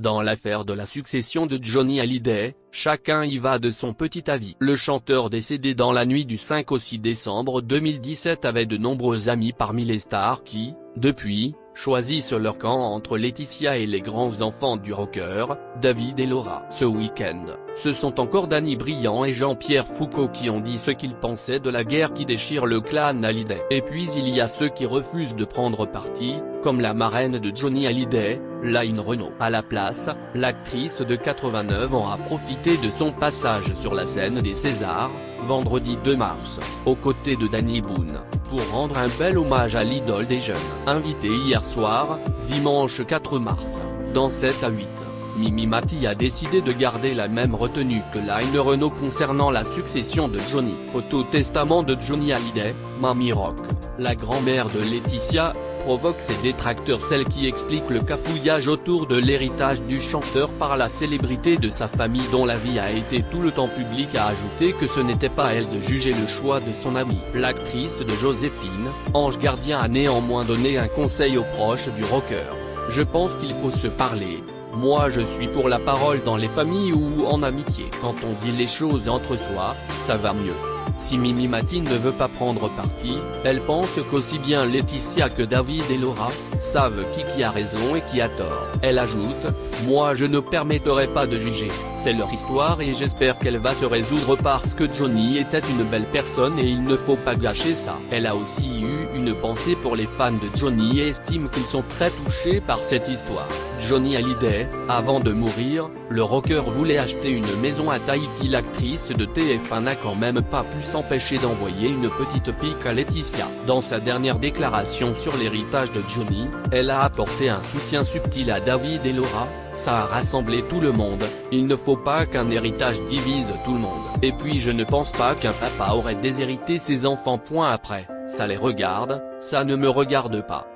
Dans l'affaire de la succession de Johnny Hallyday, chacun y va de son petit avis. Le chanteur décédé dans la nuit du 5 au 6 décembre 2017 avait de nombreux amis parmi les stars qui, depuis, choisissent leur camp entre Laetitia et les grands-enfants du rocker, David et Laura. Ce week-end, ce sont encore Danny Briand et Jean-Pierre Foucault qui ont dit ce qu'ils pensaient de la guerre qui déchire le clan Hallyday. Et puis il y a ceux qui refusent de prendre parti, comme la marraine de Johnny Hallyday, Layne Renaud. À la place, l'actrice de 89 ans a profité de son passage sur la scène des Césars, vendredi 2 mars, aux côtés de Danny Boone, pour rendre un bel hommage à l'idole des jeunes. Invitée hier soir, dimanche 4 mars, dans 7 à 8, Mimi Mati a décidé de garder la même retenue que Layne Renaud concernant la succession de Johnny. Photo testament de Johnny Hallyday, Mamie Rock, la grand-mère de Laetitia, provoque ses détracteurs, celle qui explique le cafouillage autour de l'héritage du chanteur par la célébrité de sa famille dont la vie a été tout le temps publique, a ajouté que ce n'était pas à elle de juger le choix de son ami. L'actrice de Joséphine, ange gardien, a néanmoins donné un conseil aux proches du rocker. « Je pense qu'il faut se parler. Moi je suis pour la parole dans les familles ou en amitié. Quand on dit les choses entre soi, ça va mieux. Si Mimi Mati ne veut pas prendre parti, elle pense qu'aussi bien Laetitia que David et Laura savent qui a raison et qui a tort. Elle ajoute « Moi je ne permettrai pas de juger, c'est leur histoire et j'espère qu'elle va se résoudre parce que Johnny était une belle personne et il ne faut pas gâcher ça. » Elle a aussi eu une pensée pour les fans de Johnny et estime qu'ils sont très touchés par cette histoire. Johnny Hallyday, avant de mourir, le rocker voulait acheter une maison à Tahiti. L'actrice de TF1 n'a quand même pas pu s'empêcher d'envoyer une petite pique à Laetitia. Dans sa dernière déclaration sur l'héritage de Johnny, elle a apporté un soutien subtil à David et Laura. Ça a rassemblé tout le monde, il ne faut pas qu'un héritage divise tout le monde. Et puis je ne pense pas qu'un papa aurait déshérité ses enfants. Point après, ça les regarde, ça ne me regarde pas.